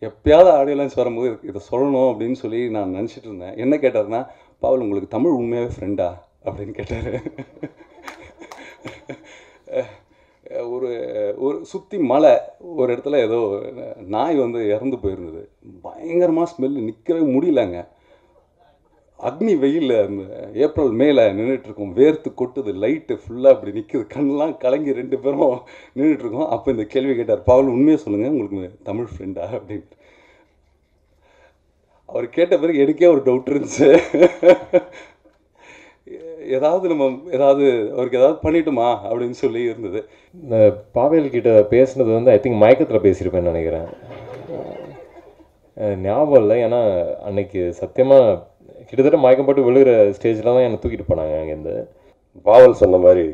எப்பயாவது audio launch வரும்போது இதை சொல்லணும் அப்படின்னு சொல்லி நான் நினச்சிட்டு இருந்தேன். என்ன கேட்டாருன்னா, பாவல் உங்களுக்கு தமிழ் உண்மையாகவே ஃப்ரெண்டா அப்படின்னு கேட்டார். ஒரு ஒரு சுற்றி மலை ஒரு இடத்துல ஏதோ நாய் வந்து இறந்து போயிருந்தது. பயங்கரமாக ஸ்மெல்லு, நிற்கவே முடியலங்க. அக்னி வெயில் அந்த ஏப்ரல் மேலே நின்றுட்டுருக்கோம், வேர்த்து கொட்டுது, லைட்டு ஃபுல்லாக அப்படி நிற்குது, கண்ணெலாம் கலங்கி 2 பேரும் நின்றுட்டுருக்கோம். அப்போ இந்த கேள்வி கேட்டார், பாவல் உண்மையாக சொல்லுங்கள் உங்களுக்கு தமிழ் ஃப்ரெண்டா அப்படின்ட்டு. அவர் கேட்ட பிறகு எனக்கே ஒரு டவுட் இருந்துச்சு. அவருக்கு ஏதாவது பண்ணிட்டுமா அப்படின்னு சொல்லி இருந்தது. இந்த பாவேல் கிட்ட பேசுனது வந்து ஐ திங்க் மயக்கத்தில் பேசியிருப்பேன்னு நினைக்கிறேன், ஞாபகம் இல்லை. ஏன்னா அன்னைக்கு சத்தியமாக கிட்டத்தட்ட மயக்கம் போட்டு விழுகிற ஸ்டேஜில் தான் என்னை தூக்கிட்டு போனாங்க அங்கேருந்து. பாவல் சொன்ன மாதிரி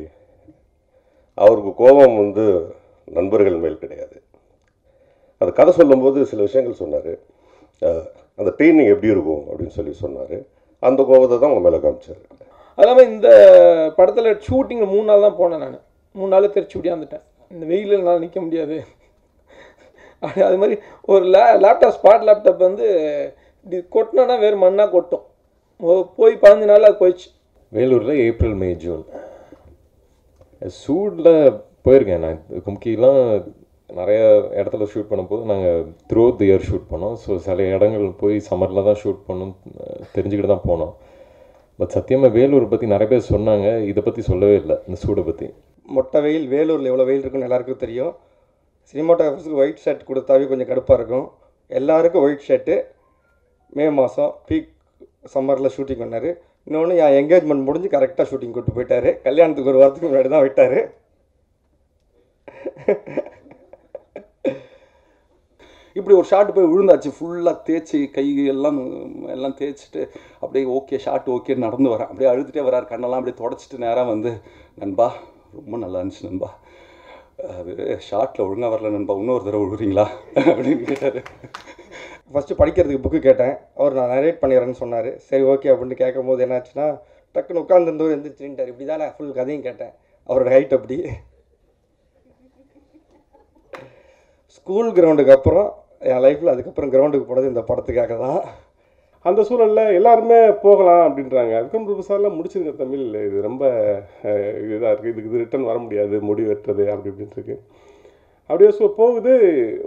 அவருக்கு கோபம் வந்து நண்பர்கள் மேல் கிடையாது. அது கதை சொல்லும்போது சில விஷயங்கள் சொன்னார், அந்த ட்ரெயினிங் எப்படி இருக்கும் அப்படின்னு சொல்லி சொன்னார். அந்த கோபத்தை தான் உங்கள் மேலே காமிச்சார். அது இல்லாமல் இந்த படத்தில் ஷூட்டிங் 3 நாள் தான் போனேன். நான் 3 நாள் தெரிச்சு ஓடியாந்துட்டேன். இந்த வெயிலில் என்னால் நிற்க முடியாது. அது மாதிரி ஒரு லேப்டாப் ஸ்பாட் லேப்டாப் வந்து இப்படி கொட்டினோன்னா வேறு மண்ணாக கொட்டும். போய் 15 நாள் அது போயிடுச்சு. வேலூரில் ஏப்ரல் மே ஜூன் சூடில் போயிருக்கேன் நான். கும்கிலாம் நிறைய இடத்துல ஷூட் பண்ணும்போது நாங்கள் through out the year shoot பண்ணோம். ஸோ சில இடங்கள் போய் சம்மரில் தான் ஷூட் பண்ணணும் தெரிஞ்சுக்கிட்டு தான் போனோம். பட் சத்தியமாக வேலூரை பற்றி நிறைய பேர் சொன்னாங்க, இதை பற்றி சொல்லவே இல்லை, இந்த சூடை பற்றி. மொட்டை வெயில், வேலூரில் எவ்வளோ வெயில் இருக்குன்னு எல்லாருக்கும் தெரியும். சினிமாட்டோகிராஃபர்ஸுக்கு ஒயிட் ஷர்ட் கொடுத்தாவே கொஞ்சம் கடுப்பாக இருக்கும். எல்லாருக்கும் ஒயிட் ஷர்ட்டு. மே மாதம் பீக் சம்மரில் ஷூட்டிங் பண்ணார். இன்னொன்று என் என்கேஜ்மெண்ட் முடிஞ்சு கரெக்டாக ஷூட்டிங் கூப்பிட்டு போயிட்டார். கல்யாணத்துக்கு ஒரு வாரத்துக்கு முன்னாடி தான் விட்டார். இப்படி ஒரு ஷார்ட் போய் விழுந்தாச்சு, ஃபுல்லாக தேய்ச்சி கை எல்லாம் தேய்ச்சிட்டு அப்படியே ஓகே ஷார்ட் ஓகே நடந்து வரேன். அப்படியே அழுதுகிட்டே வரார், கண்ணெல்லாம் அப்படியே தொடச்சிட்டு நேராக வந்து, நண்பா ரொம்ப நல்லா இருந்துச்சு நண்பா, அது ஷார்ட்டில் ஒழுங்காக வரல நண்பா, இன்னொரு தடவை விழுறீங்களா அப்படின்னு கேட்டார். ஃபஸ்ட்டு படிக்கிறதுக்கு புக்கு கேட்டேன். அவர் நான் நரேட் பண்ணிடுறேன்னு சொன்னார். சரி ஓகே அப்படின்ட்டு கேட்கும் போது என்னாச்சுன்னா, டக்குன்னு உட்காந்துருந்தவர் எந்திரிச்சுட்டார். இப்படி தான் நான் ஃபுல் கதையும் கேட்டேன். அவரோட ஹைட் அப்படி. ஸ்கூல் கிரவுண்டுக்கு அப்புறம் என் லைஃப்பில் அதுக்கப்புறம் கிரவுண்டுக்கு போனது இந்த படத்துக்காக தான். அந்த சூழலில் எல்லாருமே போகலாம் அப்படின்றாங்க. விக்ரம் பிரபுசார்லாம் முடிச்சிருங்க தமிழ், இது ரொம்ப இதாக இருக்குது, இதுக்கு ரிட்டர்ன் வர முடியாது, முடி வெட்டுறது அப்படி இப்படின்னு இருக்கு. அப்படியே போகுது.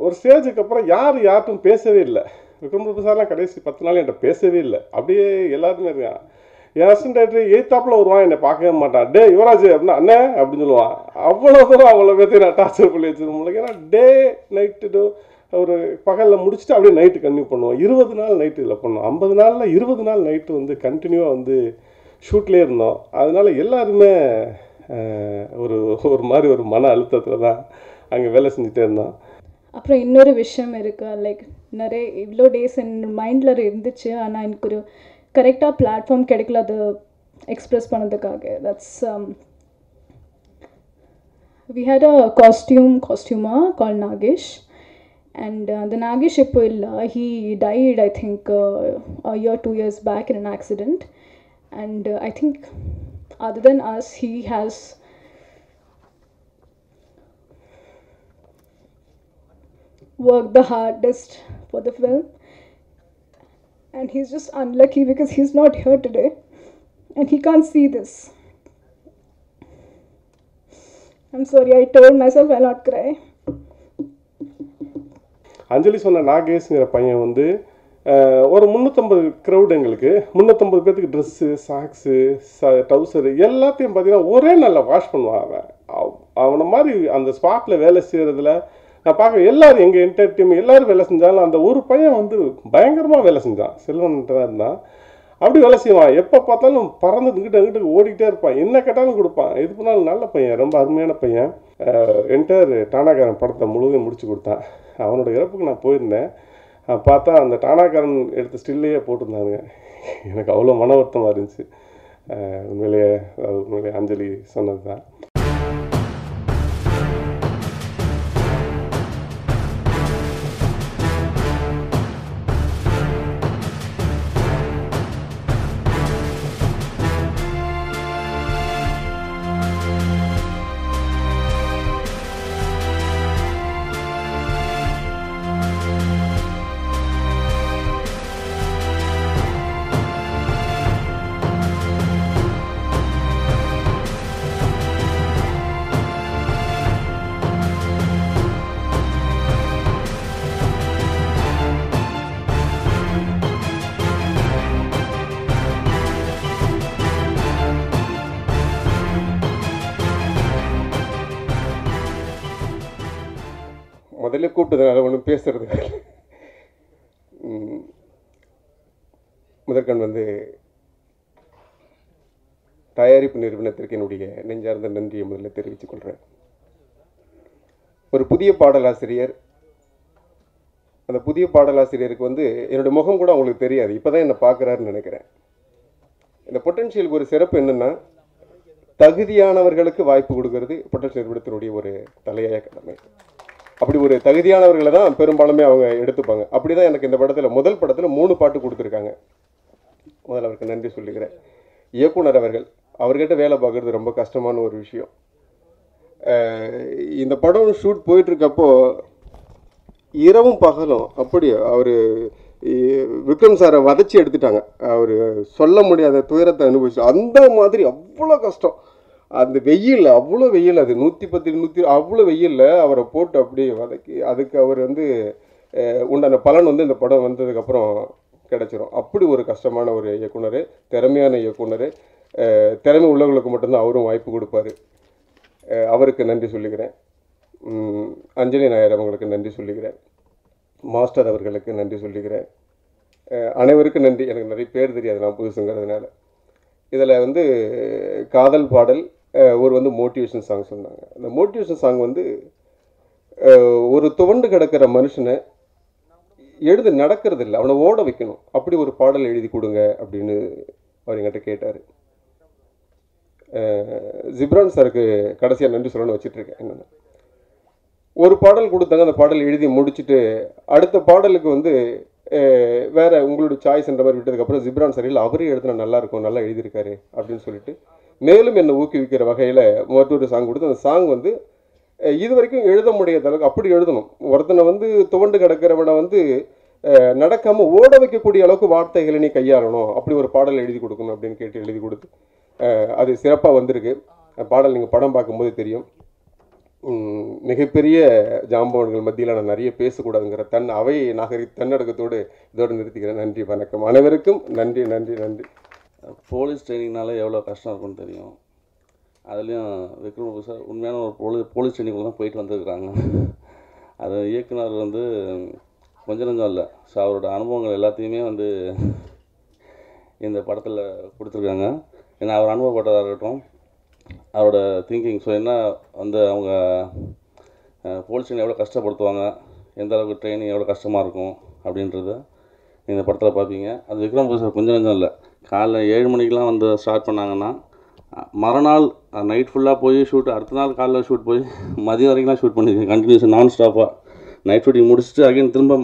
ஒரு ஸ்டேஜுக்கு அப்புறம் யார்ட்டும் பேசவே இல்லை. விக்ரம் பிரபுசார்லாம் கடைசி 10 நாள் என்கிட்ட பேசவே இல்லை. அப்படியே எல்லாருமே இருக்கான். என் அசிஸ்டன்ட் டைரக்டர் எய்த்தாப்பில் வருவான், என்னை பார்க்கவே மாட்டான். டே யுவராஜ் அப்படின்னா அண்ணே அப்படின்னு சொல்லுவான். அவ்வளோ தூரம் அவ்வளோ பேர்த்தையும் நான் டார்ச்சர் பண்ணி வச்சுருக்கோம். ஏன்னா டே நைட்டு ஒரு பகலில் முடிச்சுட்டு அப்படியே நைட்டு கன்டினியூ பண்ணுவோம். 20 நாள் நைட்டு இதில் பண்ணோம். 50 நாளில் 20 நாள் நைட்டு வந்து கண்டினியூவாக வந்து ஷூட்லேயே இருந்தோம். அதனால் எல்லாருமே ஒரு மாதிரி ஒரு மன அழுத்தத்தில் தான் அங்கே வேலை செஞ்சுட்டே இருந்தோம். அப்புறம் இன்னொரு விஷயம் இருக்குது, லைக் நிறைய இவ்வளோ டேஸ் என் மைண்டில் இருந்துச்சு, ஆனால் எனக்கு ஒரு கரெக்டாக பிளாட்ஃபார்ம் கிடைக்கல அது எக்ஸ்ப்ரெஸ் பண்ணதுக்காக. That's we had a costumer called Nagesh, and the Nagesh இப்போ இல்லை, he died I think a year 2 years back in an accident, and I think other than us he has worked the hardest for the film, and he's just unlucky because he's not here today and he can't see this. I'm sorry, I told myself I'll not cry. அஞ்சலி சொன்ன நாகேஷ்ங்கிற பையன் வந்து ஒரு 350 crowd, எங்களுக்கு 350 பேர்த்துக்கு dress, socks, trouser எல்லாத்தையும் பார்த்தீங்கன்னா ஒரே நாளில் வாஷ் பண்ணுவான். அவனை மாதிரி அந்த ஸ்பாட்டில் வேலை செய்கிறதுல நான் பார்க்க எல்லாரும் எங்கள் என்டர்டெயின்மெண்ட் எல்லோரும் வேலை செஞ்சாலும் அந்த ஒரு பையன் வந்து பயங்கரமாக வேலை செஞ்சான். செல்வன்ட்டு தான் இருந்தான். அப்படி வேலை செய்வான். எப்போ பார்த்தாலும் பறந்து இங்கிட்ட ஓடிக்கிட்டே இருப்பான். என்ன கேட்டாலும் கொடுப்பான். எது பண்ணாலும் நல்ல பையன், ரொம்ப அருமையான பையன். என்டையர் டானாக்காரன் படத்தை முழுவதும் முடிச்சு கொடுத்தான். அவனோட இறப்புக்கு நான் போயிருந்தேன். பார்த்தா அந்த டானாக்காரன் எடுத்த ஸ்டில்லையே போட்டிருந்தாங்க. எனக்கு அவ்வளோ மன வருத்தமாக இருந்துச்சு. உண்மையிலேயே அஞ்சலி சொன்னது தான். முதல்ல கூப்பிட்டதுனால ஒன்றும் பேசுறது முதற்கண் வந்து தயாரிப்பு நிறுவனத்திற்கு என்னுடைய நெஞ்சார்ந்த நன்றியை முதல்ல தெரிவித்துக் கொள்கிறேன். ஒரு புதிய பாடலாசிரியர், அந்த புதிய பாடலாசிரியருக்கு வந்து என்னுடைய முகம் கூட அவங்களுக்கு தெரியாது, இப்போ தான் என்னை பார்க்குறாருன்னு நினைக்கிறேன். இந்த பொட்டன்ஷியலுக்கு ஒரு சிறப்பு என்னென்னா, தகுதியானவர்களுக்கு வாய்ப்பு கொடுக்கறது பொட்டன்ஷியல் நிறுவனத்தினுடைய ஒரு தலையாய கடமை. அப்படி ஒரு தகுதியானவர்களை தான் பெரும்பாலுமே அவங்க எடுத்துப்பாங்க. அப்படி தான் எனக்கு இந்த படத்தில் முதல் படத்தில் 3 பாட்டு கொடுத்துருக்காங்க. முதல்ல அவருக்கு நன்றி சொல்லிக்கிறேன். இயக்குனர் அவர்கிட்ட வேலை பார்க்குறது ரொம்ப கஷ்டமான ஒரு விஷயம். இந்த படம் ஷூட் போயிட்டுருக்கப்போ இரவும் பகலும் அப்படி அவர் விக்ரம் சாரை வதச்சி எடுத்துட்டாங்க. அவர் சொல்ல முடியாத துயரத்தை அனுபவிச்சு அந்த மாதிரி அவ்வளோ கஷ்டம். அந்த வெயில் அவ்வளோ வெயில், அது 110 அவ்வளோ வெயிலில் அவரை போட்டு அப்படியே வதக்கி அதுக்கு அவர் வந்து உண்டான பலன் வந்து இந்த படம் வந்ததுக்கப்புறம் கிடச்சிரும். அப்படி ஒரு கஷ்டமான ஒரு இயக்குனர், திறமையான இயக்குனர். திறமை உள்ளவர்களுக்கு மட்டும்தான் அவரும் வாய்ப்பு கொடுப்பார். அவருக்கு நன்றி சொல்லிக்கிறேன். அஞ்சலி நாயர் அவங்களுக்கு நன்றி சொல்லிக்கிறேன். மாஸ்டர் அவர்களுக்கு நன்றி சொல்லிக்கிறேன். அனைவருக்கும் நன்றி. எனக்கு நிறைய பேர் தெரியாது, நான் புதுசுங்கிறதுனால. இதில் வந்து காதல் பாடல் ஒரு வந்து மோட்டிவேஷன் சாங் சொன்னாங்க. அந்த மோட்டிவேஷன் சாங் வந்து ஒரு துவண்டு கிடக்கிற மனுஷனை எழுதி நடக்கிறது இல்லை, அவனை ஓட வைக்கணும். அப்படி ஒரு பாடல் எழுதி கொடுங்க அப்படின்னு அவர் என்கிட்ட கேட்டார். ஜிப்ரான் சாருக்கு கடைசியாக நன்றி சொல்லணும்னு வச்சுட்ருக்கேன். என்னென்னா, ஒரு பாடல் கொடுத்தாங்க, அந்த பாடல் எழுதி முடிச்சுட்டு அடுத்த பாடலுக்கு வந்து வேறு உங்களுடைய சாய்ஸ்ன்ற மாதிரி விட்டதுக்கப்புறம் ஜிப்ரான் சரியில் அவரே எழுதுனா நல்லாயிருக்கும், நல்லா எழுதியிருக்காரு அப்படின்னு சொல்லிட்டு மேலும் என்னை ஊக்குவிக்கிற வகையில் மற்றொரு சாங் கொடுத்து, அந்த சாங் வந்து இது வரைக்கும் எழுத முடியாத அளவுக்கு அப்படி எழுதணும். ஒருத்தனை வந்து துவண்டு கிடக்கிறவனை வந்து நடக்காமல் ஓட வைக்கக்கூடிய அளவுக்கு வார்த்தைகளை நீ கையாளணும், அப்படி ஒரு பாடல் எழுதி கொடுக்கணும் அப்படின்னு கேட்டு எழுதி கொடுத்து அது சிறப்பாக வந்திருக்கு. பாடல் நீங்கள் படம் பார்க்கும்போது தெரியும். மிகப்பெரிய ஜாம்பவன்கள் மத்தியில் நான் நிறைய பேசக்கூடாதுங்கிற அவை தன்னடக்கத்தோடு இதோடு நிறுத்திக்கிறேன். நன்றி, வணக்கம். அனைவருக்கும் நன்றி நன்றி நன்றி. போலீஸ் ட்ரைனிங்னால எவ்வளோ கஷ்டம் இருக்குன்னு தெரியும். அதுலேயும் விக்ரம் சார் உண்மையான ஒரு போலீஸ் ட்ரைனிங்கில் தான் போயிட்டு வந்துருக்குறாங்க. அது இயக்குனர் வந்து கொஞ்சம் நஞ்சம் இல்லை. ஸோ அவரோட அனுபவங்கள் எல்லாத்தையுமே வந்து இந்த படத்தில் கொடுத்துருக்காங்க. ஏன்னா அவர் அனுபவப்பட்டதாக இருக்கட்டும், அவரோட திங்கிங். ஸோ என்ன வந்து அவங்க போலீஸ் ட்ரைனிங் எவ்வளோ கஷ்டப்படுத்துவாங்க, எந்த அளவுக்கு ட்ரைனிங் எவ்வளோ கஷ்டமாக இருக்கும் அப்படின்றத இந்த படத்தில் பார்ப்பீங்க. அது விக்ரம் சார் கொஞ்சம் நஞ்சம் இல்லை. காலைல 7 மணிக்கெலாம் வந்து ஸ்டார்ட் பண்ணாங்கன்னா மறுநாள் நைட் ஃபுல்லாக போய் ஷூட், அடுத்த நாள் காலைல ஷூட் போய் மதியம் வரைக்கும்லாம் ஷூட் பண்ணியிருக்கேன். கண்டினியூஸாக நான் ஸ்டாப்பாக நைட் ஷூட்டிங் முடிச்சுட்டு அகைன் திரும்ப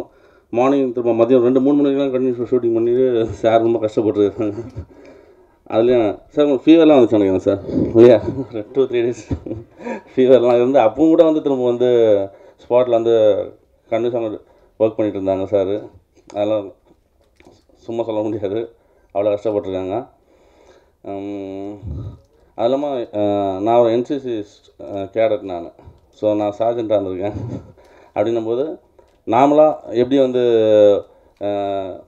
மார்னிங் திரும்ப மதியம் 2-3 மணிக்கெலாம் கண்டினியூஸ் ஷூட்டிங் பண்ணிட்டு சார் ரொம்ப கஷ்டப்பட்டுருக்காங்க. அதுலேயும் சார் உங்களுக்கு ஃபீவர்லாம் வந்துச்சு நினைக்கிறேன் சார், இல்லையா? 2-3 days ஃபீவர்லாம் இருந்து அப்பவும் கூட வந்து திரும்ப வந்து ஸ்பாட்டில் வந்து கண்டினியூஸாக ஒர்க் பண்ணிகிட்டு இருந்தாங்க சார். அதெல்லாம் சும்மா சொல்ல முடியாது, அவ்வளோ கஷ்டப்பட்டுருக்காங்க. அது இல்லாமல் நான் ஒரு என்சிசி கேடட் நான். ஸோ நான் சார்ஜெண்ட்டாக இருந்திருக்கேன். அப்படின்னும்போது நார்மலாக எப்படி வந்து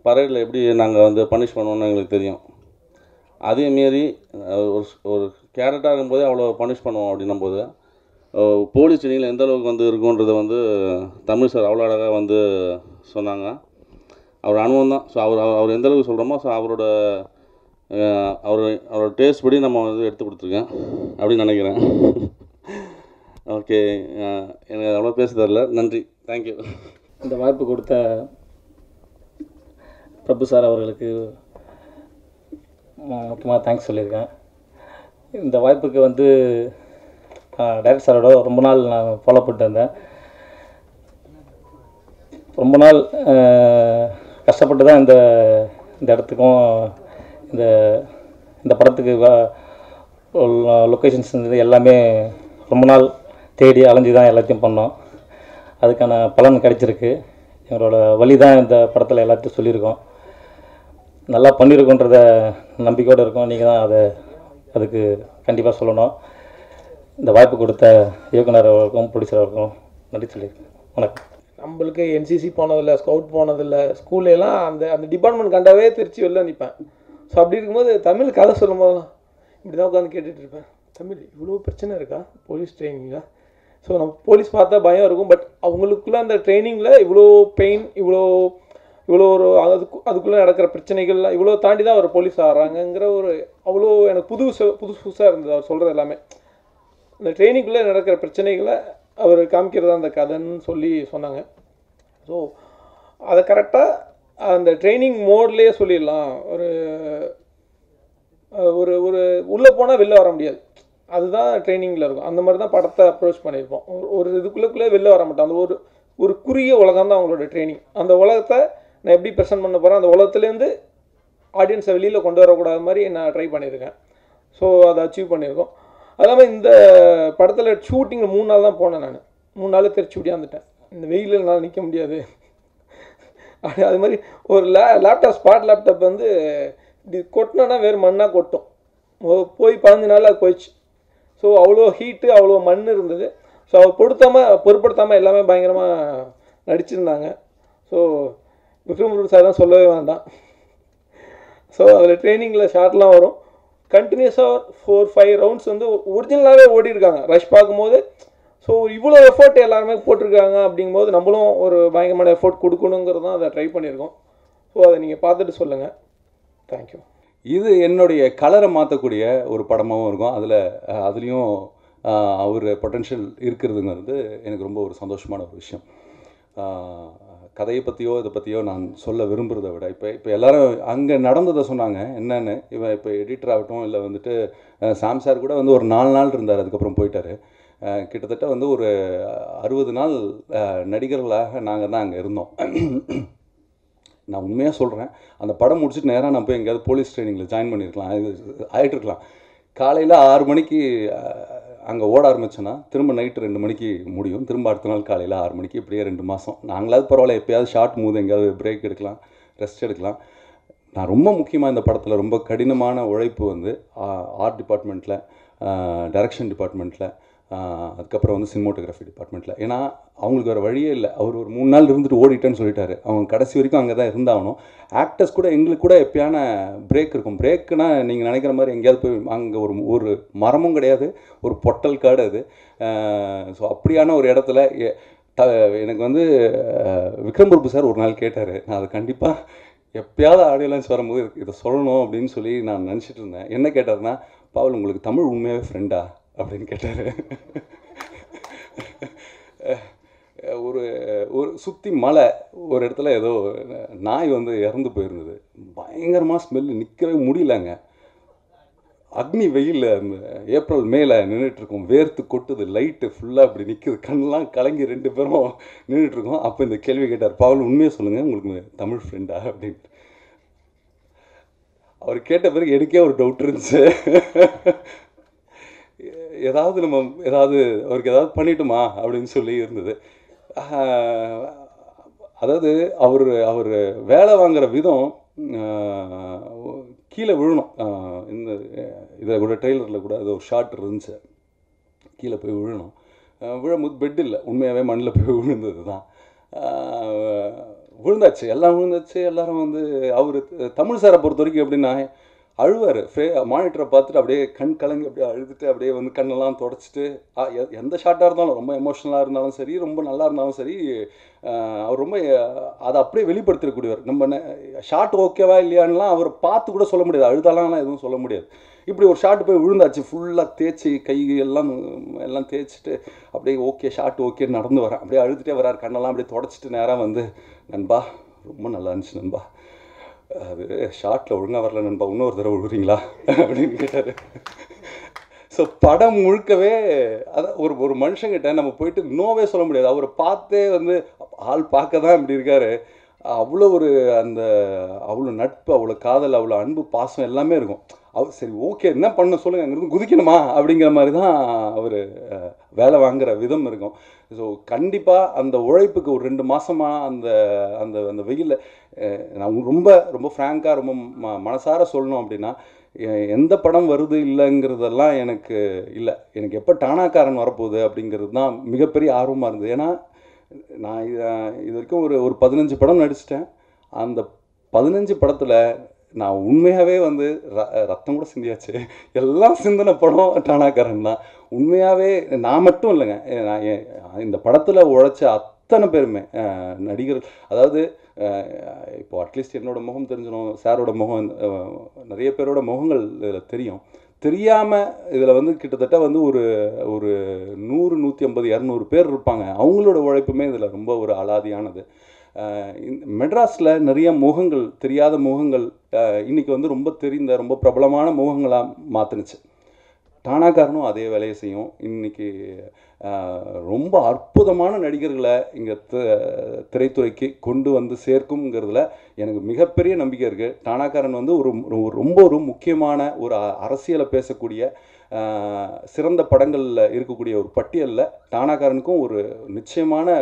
பரேடில் எப்படி நாங்கள் வந்து பனிஷ் பண்ணுவோன்னு எங்களுக்கு தெரியும். அதேமாரி ஒரு கேடட்டாக இருக்கும்போதே அவ்வளோ பனிஷ் பண்ணுவோம். அப்படின்னும்போது போலீஸ் ட்ரைனிங்கில் எந்த அளவுக்கு வந்து இருக்குன்றதை வந்து தமிழ் சார் அவ்வளோ அழகாக வந்து சொன்னாங்க. அவர் அனுபவம் தான். ஸோ அவர் எந்த அளவுக்கு சொல்கிறோமோ ஸோ அவரோட டேஸ்ட் படி நம்ம வந்து எடுத்து கொடுத்துருக்கேன் அப்படின்னு நினைக்கிறேன். ஓகே, எனக்கு அவ்வளோ பேச தெரியல. நன்றி, தேங்க்யூ. இந்த வாய்ப்பு கொடுத்த பிரபு சார் அவர்களுக்கு முக்கியமாக தேங்க்ஸ் சொல்லியிருக்கேன். இந்த வாய்ப்புக்கு வந்து டைரக்டர் சாரோட ரொம்ப நாள் நான் ஃபாலோ பண்ணிட்டு இருந்தேன். ரொம்ப நாள் கஷ்டப்பட்டு தான் இந்த இடத்துக்கும் இந்த படத்துக்கு லொக்கேஷன்ஸ் இருந்தது எல்லாமே ரொம்ப நாள் தேடி அலைஞ்சி தான் எல்லாத்தையும் பண்ணோம். அதுக்கான பலன் கிடைச்சிருக்கு. எங்களோட வழி தான் இந்த படத்தில் எல்லாத்தையும் சொல்லியிருக்கோம். நல்லா பண்ணியிருக்கோன்றத நம்பிக்கையோடு இருக்கோம். நீங்கள் தான் அதுக்கு கண்டிப்பாக சொல்லணும். இந்த வாய்ப்பு கொடுத்த இயக்குனர் அவர்களுக்கும் ப்ரொடியூசர் அவர்களுக்கும் நன்றி சொல்லியிருக்கேன். வணக்கம். நம்மளுக்கு என்சிசி போனதில்லை, ஸ்கவுட் போனதில்லை, ஸ்கூல்லலாம் அந்த டிபார்ட்மெண்ட் கண்டாவே திருச்சி வெளில நிற்பேன். ஸோ அப்படி இருக்கும்போது தமிழ் கதை சொல்லும் போதெல்லாம் இப்படி தான் உட்காந்து கேட்டுட்ருப்பேன். தமிழ் இவ்வளோ பிரச்சனை இருக்கா போலீஸ் ட்ரைனிங்கில்? ஸோ நம்ம போலீஸ் பார்த்தா பயம் இருக்கும். பட் அவங்களுக்குள்ள அந்த ட்ரைனிங்கில் இவ்வளோ பெயின், இவ்வளோ ஒரு அதுக்குள்ளே நடக்கிற பிரச்சனைகள்லாம் இவ்வளோ தாண்டி தான் அவர் போலீஸ் ஆகிறாங்கங்கிற ஒரு அவ்வளோ எனக்கு புதுசாக இருந்தது அவர் சொல்கிறது எல்லாமே. இந்த ட்ரைனிங்குள்ளே நடக்கிற பிரச்சனைகளை அவர் காமிக்கிறதா அந்த கதைன்னு சொல்லி சொன்னாங்க. ஸோ அதை கரெக்டாக அந்த ட்ரைனிங் மோட்லேயே சொல்லிடலாம். ஒரு ஒரு ஒரு உள்ளே போனால் வெளில வர முடியாது, அதுதான் ட்ரைனிங்கில் இருக்கும். அந்த மாதிரி தான் படத்தை அப்ரோச் பண்ணியிருப்போம். ஒரு இதுக்குள்ளே வெளில வர மாட்டோம். அந்த ஒரு குறுகிய உலகம் தான் அவங்களோட ட்ரைனிங். அந்த உலகத்தை நான் எப்படி ப்ரெசென்ட் பண்ண போகிறேன், அந்த உலகத்துலேருந்து ஆடியன்ஸை வெளியில் கொண்டு வரக்கூடாத மாதிரி நான் ட்ரை பண்ணியிருக்கேன். ஸோ அதை அச்சீவ் பண்ணியிருக்கோம். அது இல்லாமல் இந்த படத்தில் ஷூட்டிங்கில் 3 நாள் தான் போனேன். நான் 3 நாள் தெரிச்சு விடியாந்துட்டேன். இந்த வெயிலில் என்னால் நிற்க முடியாது. அது மாதிரி ஒரு லேப்டாப் ஸ்பாட் லேப்டாப் வந்து இப்படி கொட்டினோன்னா வேறு மண்ணாக கொட்டும். போய் 15 நாள் அது போயிடுச்சு. ஸோ அவ்வளோ ஹீட்டு, அவ்வளோ மண் இருந்தது. ஸோ அவர் பொருட்படுத்தாமல் எல்லாமே பயங்கரமாக நடிச்சிருந்தாங்க. ஸோ விக்ரம் சார் தான் சொல்லவே வேண்டாம். ஸோ அதில் ட்ரைனிங்கில் ஷார்ட்லாம் வரும். கண்டினியூஸாக 4-5 ரவுண்ட்ஸ் வந்து ஒரிஜினலாகவே ஓடி இருக்காங்க ரஷ் பார்க்கும்போது. ஸோ இவ்வளோ எஃபோர்ட் எல்லாருமே போட்டிருக்காங்க அப்படிங்கும்போது நம்மளும் ஒரு பயங்கரமான எஃபோர்ட் கொடுக்கணுங்கிறது தான் அதை ட்ரை பண்ணியிருக்கோம். ஸோ அதை நீங்கள் பார்த்துட்டு சொல்லுங்கள். தேங்க்யூ. இது என்னுடைய கலரை மாற்றக்கூடிய ஒரு படமாகவும் இருக்கும். அதுலேயும் அவர் பொட்டென்ஷியல் இருக்கிறதுங்கிறது எனக்கு ரொம்ப ஒரு சந்தோஷமான ஒரு விஷயம். கதையை பற்றியோ இதை பற்றியோ நான் சொல்ல விரும்புகிறத விட இப்போ எல்லோரும் அங்கே நடந்ததை சொன்னாங்க. என்னென்னு இவன் இப்போ எடிட்டர் ஆகட்டும், இல்லை வந்துட்டு சாம் சார் கூட வந்து ஒரு 4 நாள் இருந்தார், அதுக்கப்புறம் போயிட்டார். கிட்டத்தட்ட வந்து ஒரு 60 நாள் நடிகர்களாக நாங்கள் தான் அங்கே இருந்தோம். நான் உண்மையாக சொல்கிறேன், அந்த படம் முடிச்சுட்டு நேராக நான் போய் எங்கேயாவது போலீஸ் ட்ரைனிங்கில் ஜாயின் பண்ணியிருக்கலாம், ஆகிட்டுருக்கலாம். காலையில் 6 மணிக்கு அங்கே ஓட ஆரம்பிச்சோன்னா திரும்ப நைட்டு 2 மணிக்கு முடியும். திரும்ப அடுத்த நாள் காலையில் 6 மணிக்கு, இப்படியே 2 மாதம். நாங்களாவது பரவாயில்ல, எப்போயாவது ஷார்ட் மூது எங்கேயாவது பிரேக் எடுக்கலாம், ரெஸ்ட் எடுக்கலாம். நான் ரொம்ப முக்கியமாக இந்த படத்தில் ரொம்ப கடினமான உழைப்பு வந்து ஆர்ட் டிபார்ட்மெண்ட்டில், டைரக்ஷன் டிபார்ட்மெண்ட்டில், அதுக்கப்புறம் வந்து சினிமோட்டோகிராஃபி டிபார்ட்மெண்ட்டில். ஏன்னா அவங்களுக்கு வேறு வழியே இல்லை. அவர் ஒரு 3 நாள் இருந்துட்டு ஓடிட்டேன்னு சொல்லிட்டாரு. அவங்க கடைசி வரைக்கும் அங்கே தான் இருந்தாகணும். ஆக்டர்ஸ் கூட எங்களுக்கு கூட எப்பயான பிரேக் இருக்கும். பிரேக்குனா நீங்கள் நினைக்கிற மாதிரி எங்கேயாவது போய் அங்கே ஒரு மரமும் கிடையாது, ஒரு பொட்டல் காடு அது. ஸோ அப்படியான ஒரு இடத்துல எனக்கு வந்து விக்ரம் பிரபு சார் ஒரு நாள் கேட்டார். நான் அதை கண்டிப்பாக எப்பயாவது ஆடியோ லான்ச் வரும்போது இதை சொல்லணும் அப்படின்னு சொல்லி நான் நினச்சிட்டு இருந்தேன். என்ன கேட்டார்னா, பாவல் உங்களுக்கு தமிழ் உண்மையாகவே ஃப்ரெண்டா அப்படின்னு கேட்டார். ஒரு சுற்றி மலை ஒரு இடத்துல ஏதோ நாய் வந்து இறந்து போயிருந்தது. பயங்கரமாக ஸ்மெல்லு, நிற்கவே முடியலங்க. அக்னி வெயிலில் அந்த ஏப்ரல் மேலே நின்றுட்டுருக்கோம், வேர்த்து கொட்டுது, லைட்டு ஃபுல்லாக அப்படி நிற்குது, கண்ணெலாம் கலங்கி 2 பேரும் நின்றுட்டுருக்கோம். அப்போ இந்த கேள்வி கேட்டார், பாவல் உண்மையை சொல்லுங்கள் உங்களுக்கு தமிழ் ஃப்ரெண்டா அப்படின்ட்டு. அவர் கேட்ட பிறகு எனக்கே ஒரு டவுட் இருந்துச்சு. அவருக்கு ஏதாவது பண்ணிட்டோமா அப்படின்னு சொல்லி இருந்தது. அதாவது அவர் வேலை வாங்குகிற விதம் கீழே விழணும். இதில் கூட ட்ரெய்லரில் கூட அது ஒரு ஷார்ட் இருந்துச்சு, கீழே போய் விழணும். விழும்போது பெட் இல்லை, உண்மையாகவே மண்ணில் போய் விழுந்தது தான். விழுந்தாச்சு, எல்லாம் விழுந்தாச்சு. எல்லோரும் வந்து அவர் தமிழ் சாரை பொறுத்த வரைக்கும் எப்படின்னா அழுவார். மானிட்டரை பார்த்துட்டு அப்படியே கண் கலங்கி அப்படியே அழுதுட்டு அப்படியே வந்து கண்ணெல்லாம் தொடச்சிட்டு, எந்த ஷார்ட்டாக இருந்தாலும், ரொம்ப எமோஷ்னலாக இருந்தாலும் சரி, ரொம்ப நல்லா இருந்தாலும் சரி, அவர் ரொம்ப அதை அப்படியே வெளிப்படுத்திடக்கூடியவர். நம்ம ஷார்ட் ஓகேவா இல்லையான்லாம் அவர் பார்த்து கூட சொல்ல முடியாது, அழுதாலாம் எதுவும் சொல்ல முடியாது. இப்படி ஒரு ஷார்ட் போய் விழுந்தாச்சு, ஃபுல்லாக தேய்ச்சி கை எல்லாம் தேய்ச்சிட்டு அப்படியே ஓகே ஷார்ட் ஓகேன்னு நடந்து வரேன். அப்படியே அழுதுகிட்டே வரார், கண்ணெல்லாம் அப்படியே தொடச்சிட்டு நேராக வந்து, நண்பா ரொம்ப நல்லா இருந்துச்சு நண்பா, அது ஷார்ட்டில் ஒழுங்காக வரல நண்பா, இன்னொரு தடவை விழுறீங்களா அப்படின்னு கேட்டார். ஸோ படம் முழுக்கவே அதான் ஒரு மனுஷங்கிட்ட நம்ம போயிட்டு நோவே சொல்ல முடியாது. அவரை பார்த்தே வந்து ஆள் பார்க்க தான் இப்படி இருக்கார். அவ்வளோ அவ்வளோ நட்பு, அவ்வளோ காதல், அவ்வளோ அன்பு, பாசம் எல்லாமே இருக்கும். சரி ஓகே என்ன பண்ண சொல்லுங்கள், அங்கேருந்து குதிக்கணுமா அப்படிங்கிற மாதிரி தான் அவர் வேலை வாங்குகிற விதம் இருக்கும். ஸோ கண்டிப்பாக அந்த உழைப்புக்கு ஒரு 2 மாதமாக அந்த அந்த அந்த வெயிலில் நான் ரொம்ப ரொம்ப ஃப்ராங்காக ரொம்ப மனசார சொல்லணும் அப்படின்னா, எந்த படம் வருது இல்லைங்கிறதெல்லாம் எனக்கு இல்லை. எனக்கு எப்போ டானாக்காரன் வரப்போகுது அப்படிங்கிறது தான் மிகப்பெரிய ஆர்வமாக இருந்தது. ஏன்னா நான் இது வரைக்கும் ஒரு 15 படம் நடிச்சிட்டேன். அந்த 15 படத்தில் நான் உண்மையாகவே வந்து ரத்தம் கூட சிந்தியாச்சு. எல்லாம் சிந்தின படம் டானாக்காரன் தான். உண்மையாகவே நான் மட்டும் இல்லைங்க, நான் இந்த படத்தில் உழைச்ச அத்தனை பேருமே நடிகர், அதாவது இப்போ அட்லீஸ்ட் என்னோட முகம் தெரிஞ்சிடும், சாரோட முகம், நிறைய பேரோட முகங்கள் இதில் தெரியும். தெரியாமல் இதில் வந்து கிட்டத்தட்ட வந்து ஒரு 100, 150, 200 பேர் இருப்பாங்க. அவங்களோட உழைப்புமே இதில் ரொம்ப ஒரு அலாதியானது. மெட்ராஸில் நிறைய முகங்கள், தெரியாத முகங்கள் இன்றைக்கி வந்து ரொம்ப தெரிந்த, ரொம்ப பிரபலமான முகங்களாக மாற்றுனுச்சு. டானாக்காரனும் அதே வேலையை செய்யும். இன்றைக்கி ரொம்ப அற்புதமான நடிகர்களை இங்கே திரைத்துறைக்கு கொண்டு வந்து சேர்க்குங்கிறதுல எனக்கு மிகப்பெரிய நம்பிக்கை இருக்குது. டானாக்காரன் வந்து ரொம்ப முக்கியமான ஒரு அரசியலை பேசக்கூடிய சிறந்த படங்களில் இருக்கக்கூடிய ஒரு பட்டியலில் டானாக்காரனுக்கும் ஒரு நிச்சயமான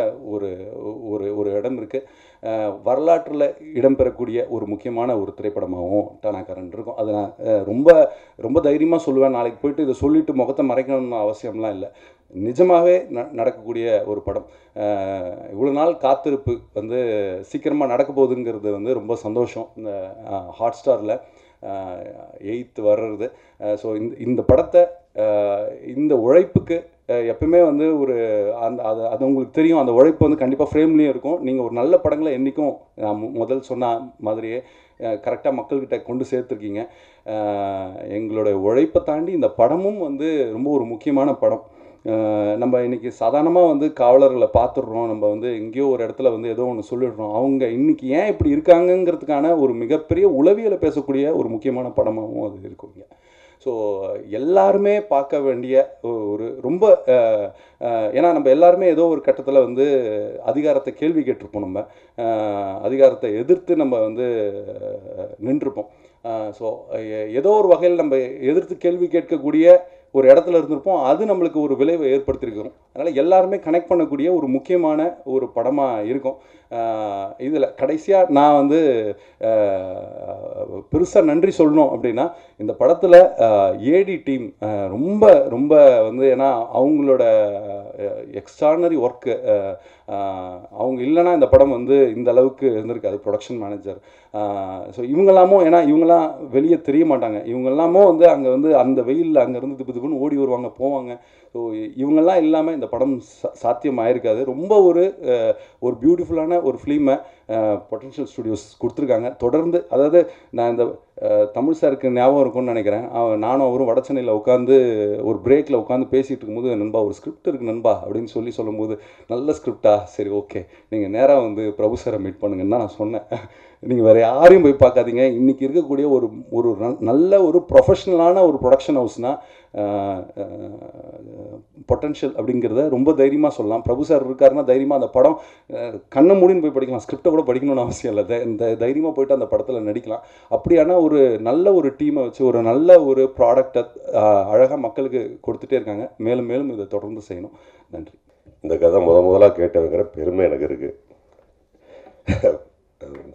ஒரு இடம் இருக்குது. வரலாற்றில் இடம்பெறக்கூடிய ஒரு முக்கியமான ஒரு திரைப்படமாகவும் டானாக்காரன் இருக்கும். அதை நான் ரொம்ப தைரியமாக சொல்லுவேன். நாளைக்கு போயிட்டு இதை சொல்லிவிட்டு முகத்தை மறைக்கணும்னு அவசியம்லாம் இல்லை. நிஜமாகவே நடக்கக்கூடிய ஒரு படம். இவ்வளோ நாள் காத்திருப்பு வந்து சீக்கிரமாக நடக்க போகுதுங்கிறது வந்து ரொம்ப சந்தோஷம். இந்த ஹாட்ஸ்டாரில் 8th வர்றது. ஸோ இந்த படத்தை இந்த உழைப்புக்கு எப்பவுமே வந்து அது உங்களுக்கு தெரியும். அந்த உழைப்பு வந்து கண்டிப்பாக ஃப்ரேம்லேயும் இருக்கும். நீங்கள் ஒரு நல்ல படங்களை என்றைக்கும் நான் முதல் சொன்ன மாதிரியே கரெக்டாக மக்கள்கிட்ட கொண்டு சேர்த்துருக்கீங்க. எங்களோட உழைப்பை தாண்டி இந்த படமும் வந்து ரொம்ப ஒரு முக்கியமான படம். நம்ம இன்றைக்கி சாதாரணமாக வந்து காவலர்களை பார்த்துடுறோம். நம்ம வந்து எங்கேயோ ஒரு இடத்துல வந்து ஏதோ ஒன்று சொல்லிடுறோம். அவங்க இன்றைக்கி ஏன் இப்படி இருக்காங்கங்கிறதுக்கான ஒரு மிகப்பெரிய உளவியலை பேசக்கூடிய ஒரு முக்கியமான படமாகவும் அது இருக்குங்க. ஸோ எல்லாருமே பார்க்க வேண்டிய ஒரு ரொம்ப ஏன்னா நம்ம எல்லாருமே ஏதோ ஒரு கட்டத்தில் வந்து அதிகாரத்தை கேள்வி கேட்டிருப்போம். நம்ம அதிகாரத்தை எதிர்த்து நம்ம வந்து நின்றுப்போம். ஸோ ஏதோ ஒரு வகையில் நம்ம எதிர்த்து கேள்வி கேட்கக்கூடிய ஒரு இடத்துல இருந்திருப்போம். அது நம்மளுக்கு ஒரு விளைவை ஏற்படுத்தியிருக்கிறோம். அதனால் எல்லாருமே கனெக்ட் பண்ணக்கூடிய ஒரு முக்கியமான ஒரு படமாக இருக்கும். இதில் கடைசியாக நான் வந்து பெருசாக நன்றி சொல்லணும் அப்படின்னா, இந்த படத்தில் ஏடி டீம் ரொம்ப வந்து, ஏன்னா அவங்களோட எக்ஸ்ட்ரானரி ஒர்க்கு, அவங்க இல்லைன்னா இந்த படம் வந்து இந்த அளவுக்கு இருந்திருக்காது. ப்ரொடக்ஷன் மேனேஜர், ஸோ இவங்கெல்லாமும், ஏன்னா இவங்கெல்லாம் வெளியே தெரிய மாட்டாங்க. இவங்கெல்லாமும் வந்து அங்கே வந்து அந்த வெயிலில் அங்கேருந்து திப்புன்னு ஓடி வருவாங்க, போவாங்க. ஸோ இவங்கெல்லாம் இல்லாமல் இந்த படம் சாத்தியமாயிருக்காது. ரொம்ப ஒரு பியூட்டிஃபுல்லான ஒரு ஃபிலிமை பொட்டன்ஷியல் ஸ்டுடியோஸ் கொடுத்துருக்காங்க. தொடர்ந்து, அதாவது நான் இந்த தமிழ் சாருக்கு ஞாபகம் இருக்கும்னு நினைக்கிறேன். நானும் அவரும் வட சென்னையில் உட்காந்து ஒரு பிரேக்கில் உட்காந்து பேசிகிட்டு இருக்கும்போது, நண்பா ஒரு ஸ்கிரிப்ட் இருக்குது நண்பா அப்படின்னு சொல்லும்போது, நல்ல ஸ்கிரிப்டா, சரி ஓகே நீங்கள் நேராக வந்து பிரபு சாரை மீட் பண்ணுங்கன்னு தான் நான் சொன்னேன். நீங்கள் வேறு யாரையும் போய் பார்க்காதீங்க. இன்றைக்கி இருக்கக்கூடிய ஒரு நல்ல ஒரு ப்ரொஃபஷ்னலான ஒரு ப்ரொடக்ஷன் ஹவுஸ்னால் பொட்டன்ஷியல் அப்படிங்கிறத ரொம்ப தைரியமாக சொல்லலாம். பிரபு சார் இருக்காருன்னா தைரியமாக அந்த படம் கண்ணை மூடின்னு போய் படிக்கலாம். ஸ்கிரிப்டை கூட படிக்கணும்னு அவசியம் இல்லை. இந்த தைரியமாக போய்ட்டு அந்த படத்தில் நடிக்கலாம். அப்படியான ஒரு நல்ல ஒரு டீமை வச்சு ஒரு நல்ல ஒரு ப்ராடக்டை அழகாக மக்களுக்கு கொடுத்துட்டே இருக்காங்க. மேலும் மேலும் இதை தொடர்ந்து செய்யணும். நன்றி. இந்த கதை முதலாக கேட்டவங்கிற பெருமை எனக்கு இருக்குது.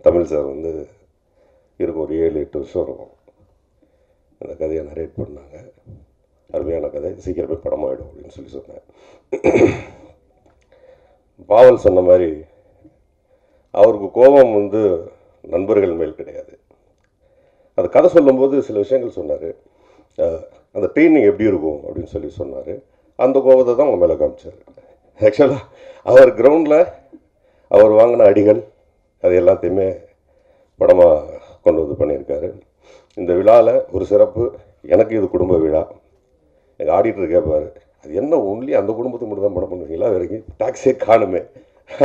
தமிழ் சார் வந்து இருக்கும் ஒரு 7-8 வருஷம் இருக்கும். அந்த கதையை நரேட் பண்ணாங்க. அருமையான கதை, சீக்கிரமே படமாயிடும் அப்படின்னு சொன்னேன். பாவல் சொன்ன மாதிரி அவருக்கு கோபம் வந்து நண்பர்கள் மேல் கிடையாது. அது கதை சொல்லும்போது சில விஷயங்கள் சொன்னார். அந்த ட்ரெயினிங் எப்படி இருக்கும் அப்படின்னு சொன்னார். அந்த கோபத்தை தான் அவங்க மேலே காமிச்சார். ஆக்சுவலாக அவர் கிரவுண்டில் அவர் வாங்கின அடிகள் அது எல்லாத்தையுமே படமாக கொண்டு வந்து பண்ணியிருக்காரு. இந்த விழாவில் ஒரு சிறப்பு, எனக்கு இது குடும்ப விழா. எங்கள் ஆடிட்டர் கேட்பார், அது என்ன ஒன்லி அந்த குடும்பத்துக்கு மட்டும் தான் படம் பண்ணுவீங்களா, வரைக்கும் டாக்ஸே காணுமே,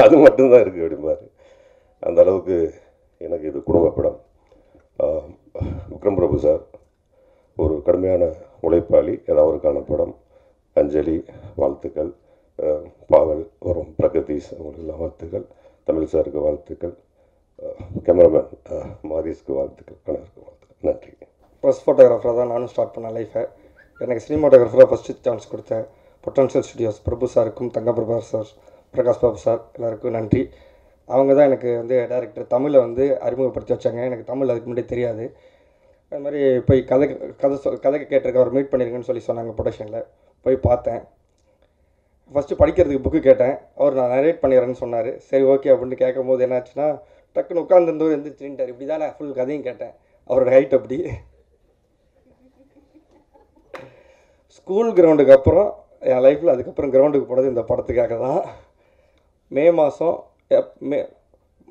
அது மட்டும்தான் இருக்குது அப்படிம்பார். அந்த அளவுக்கு எனக்கு இது குடும்ப படம். விக்ரம் பிரபு சார் ஒரு கடுமையான உழைப்பாளி. அவருக்கான படம். அஞ்சலி வாழ்த்துக்கள். பாவல் வரும் பிரகதீஷ் அவங்களுக்கெல்லாம் வாழ்த்துக்கள். தமிழ் சாருக்கு வாழ்த்துக்கள். கேமராமேன் மாரிஸ்க்கு வாழ்த்துக்கள். அனைவருக்கும் வாழ்த்துக்கள். நன்றி. ஃபர்ஸ்ட் ஃபோட்டோகிராஃபராக தான் நானும் ஸ்டார்ட் பண்ணேன் லைஃபை. எனக்கு சினிமாட்டோகிராஃபராக ஃபஸ்ட்டு சான்ஸ் கொடுத்த பொட்டன்ஷியல் ஸ்டுடியோஸ் பிரபு சாருக்கும், தங்கபிரபா சார், பிரகாஷ் பாபு சார் எல்லாருக்கும் நன்றி. அவங்க தான் எனக்கு வந்து டைரக்டர் தமிழை வந்து அறிமுகப்படுத்தி வச்சாங்க. எனக்கு தமிழ் அதுக்கு முன்னாடி தெரியாது. அது மாதிரி போய் கதை கேட்டிருக்க அவர் மீட் பண்ணியிருக்கேன்னு சொன்னாங்க ப்ரொடக்ஷனில். போய் பார்த்தேன். ஃபஸ்ட்டு படிக்கிறதுக்கு புக்கு கேட்டேன். அவர் நான் நரேட் பண்ணிடுறேன்னு சொன்னார். சரி ஓகே அப்படின்னு கேட்கும் போது என்னாச்சுன்னா, டக்குன்னு உட்காந்துருந்தவர் எந்திரிச்சுட்டார். இப்படி தான் நான் ஃபுல் கதையும் கேட்டேன். அவரோட ஹைட் அப்படி. ஸ்கூல் கிரவுண்டுக்கு அப்புறம் என் லைஃப்பில் அதுக்கப்புறம் கிரவுண்டுக்கு போனது இந்த படத்துக்காக தான். மே மாதம்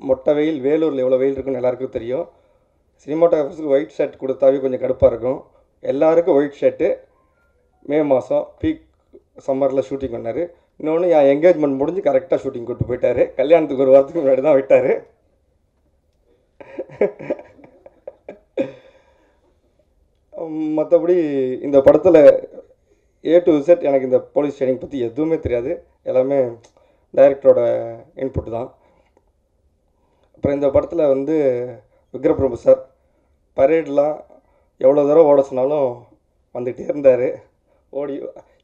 மொட்டை வெயில், வேலூரில் எவ்வளோ வெயில் இருக்குன்னு எல்லாருக்கும் தெரியும். சினிமாட்டோகிராஃபர்ஸுக்கு ஒயிட் ஷர்ட் கொடுத்தாவே கொஞ்சம் கடுப்பாக இருக்கும். எல்லாருக்கும் ஒயிட் ஷர்ட்டு. மே மாதம் பீக் சம்மரில் ஷூட்டிங் பண்ணார். இன்னொன்று என் என்கேஜ்மெண்ட் முடிஞ்சு கரெக்டாக ஷூட்டிங் கூப்பிட்டு போயிட்டார். கல்யாணத்துக்கு ஒரு வாரத்துக்கு முன்னாடி தான் விட்டார். மற்றபடி இந்த படத்தில் A to Z எனக்கு இந்த போலீஸ் ட்ரைனிங் பற்றி எதுவுமே தெரியாது. எல்லாமே டைரக்டரோட இன்புட் தான். அப்புறம் இந்த படத்தில் வந்து விக்ரம்பிரபு சார் பரேட்லாம் எவ்வளோ தூரம் ஓட சொன்னாலும் வந்துகிட்டே இருந்தார். ஓடி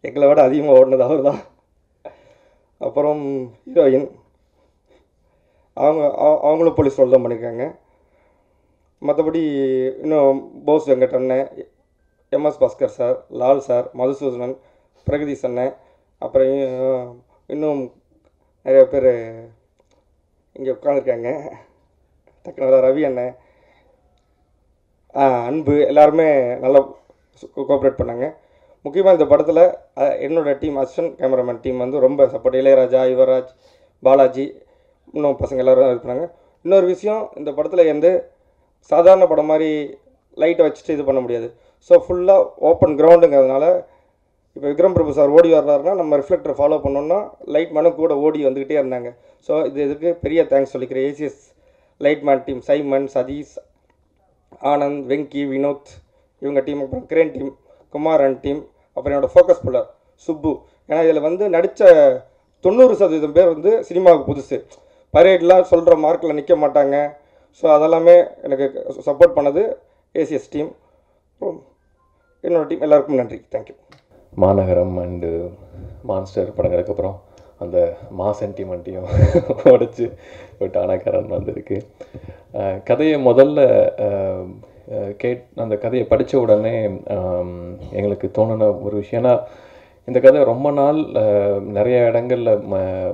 எங்களை விட அதிகமாக ஓடினது அவர் தான். அப்புறம் ஹீரோயின் அவங்களும் போலீஸ் ரோல் தான் பண்ணியிருக்காங்க. மற்றபடி இன்னும் போஸ் வெங்கட் அண்ணன், MS Bhaskar sir, Lal sir, Madhusudhanan, Pragadeesh அண்ணன், அப்புறம் இன்னும் நிறைய பேர் இங்கே உட்காந்துருக்காங்க. டக்குனு ரவி அண்ணன், அன்பு, எல்லாருமே நல்லா கோஆப்ரேட் பண்ணாங்க. முக்கியமாக இந்த படத்தில் என்னோடய டீம், அசிஸ்டன்ட் கேமராமேன் டீம் வந்து ரொம்ப சப்போர்ட். இளையராஜா, யுவராஜ், பாலாஜி, இன்னும் பசங்க எல்லோரும் இது பண்ணாங்க. இன்னொரு விஷயம், இந்த படத்தில் வந்து சாதாரண படம் மாதிரி லைட்டை வச்சுட்டு இது பண்ண முடியாது. ஸோ ஃபுல்லாக ஓப்பன் கிரவுண்டுங்கிறதுனால இப்போ விக்ரம் பிரபு சார் ஓடி வர்றாருன்னா நம்ம ரிஃப்ளெக்டரை ஃபாலோ பண்ணோன்னா லைட் மேனும் கூட ஓடி வந்துக்கிட்டே இருந்தாங்க. ஸோ இதுக்கு பெரிய தேங்க்ஸ் சொல்லிக்கிறேன். ACS light man team, Simon, Sathish, Anand, Venky, Vinod, இவங்க டீம், அப்புறம் crane team, Kumar and team, அப்புறம் என்னோடய ஃபோக்கஸ் புல்லர் சுப்பு. ஏன்னா இதில் வந்து நடித்த 90% பேர் வந்து சினிமாவுக்கு புதுசு. பரேட்லாம் சொல்கிற மார்க்கில் நிற்க மாட்டாங்க. ஸோ அதெல்லாமே எனக்கு சப்போர்ட் பண்ணது ACS டீம். என்னோடய டீம் எல்லாருக்கும் நன்றி. தேங்க்யூ. மாநகரம் அண்டு மான்ஸ்டர் படங்களுக்கு அப்புறம் அந்த சென்டிமெண்ட்டையும் உடச்சி ஒரு டானாக்காரன் வந்திருக்கு. கதையை முதல்ல அந்த கதையை படித்த உடனே எங்களுக்கு தோணுன ஒரு விஷயம்னா, இந்த கதை ரொம்ப நாள் நிறைய இடங்களில்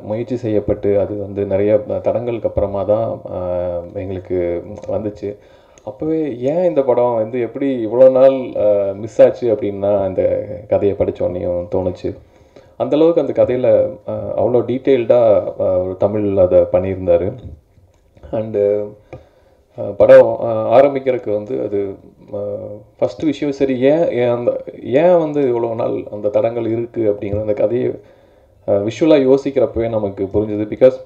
முயற்சி செய்யப்பட்டு அது வந்து நிறைய தடங்களுக்கு அப்புறமா தான் எங்களுக்கு வந்துச்சு. அப்போவே ஏன் இந்த படம் வந்து எப்படி இவ்வளோ நாள் மிஸ் ஆச்சு அப்படின்னா இந்த கதையை படித்தோடனையும் தோணுச்சு. அந்தளவுக்கு அந்த கதையில் அவ்வளோ டீட்டெயில்டாக ஒரு தமிழ் அதை பண்ணியிருந்தார். அண்டு படம் ஆரம்பிக்கிறதுக்கு வந்து அது ஃபஸ்ட்டு விஷயம் சரி, ஏன் வந்து இவ்வளோ நாள் அந்த தடங்கள் இருக்குது அப்படிங்கிற அந்த கதையை விஷுவலாக யோசிக்கிறப்பவே நமக்கு புரிஞ்சுது. பிகாஸ்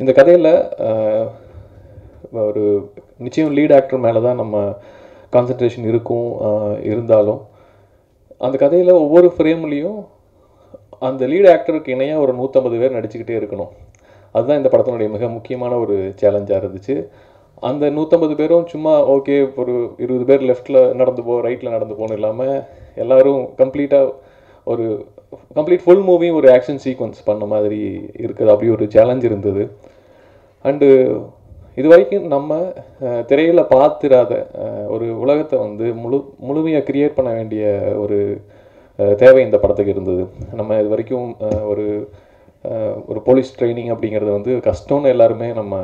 இந்த கதையில் ஒரு நிச்சயம் லீட் ஆக்டர் மேலே தான் நம்ம கான்சன்ட்ரேஷன் இருக்கும். இருந்தாலும் அந்த கதையில் ஒவ்வொரு ஃப்ரேம்லேயும் அந்த லீட் ஆக்டருக்கு இணையாக ஒரு 150 பேர் நடிச்சுக்கிட்டே இருக்கணும். அதுதான் இந்த படத்தினுடைய மிக முக்கியமான ஒரு சேலஞ்சாக இருந்துச்சு. அந்த 150 பேரும் சும்மா ஓகே ஒரு 20 பேர் லெஃப்டில் நடந்து ரைட்டில் நடந்து போகணும் இல்லாமல் எல்லோரும் கம்ப்ளீட் ஃபுல் மூவியும் ஒரு ஆக்ஷன் சீக்வன்ஸ் பண்ண மாதிரி இருக்குது. அப்படி ஒரு சேலஞ்ச் இருந்தது. அண்டு இது வரைக்கும் நம்ம திரையில் பார்த்துடாத ஒரு உலகத்தை வந்து முழுமையாக கிரியேட் பண்ண வேண்டிய ஒரு தேவை இந்த படத்துக்கு இருந்தது. நம்ம இது வரைக்கும் ஒரு போலீஸ் ட்ரைனிங் அப்படிங்கிறது வந்து கஷ்டம்னு எல்லாருமே நம்ம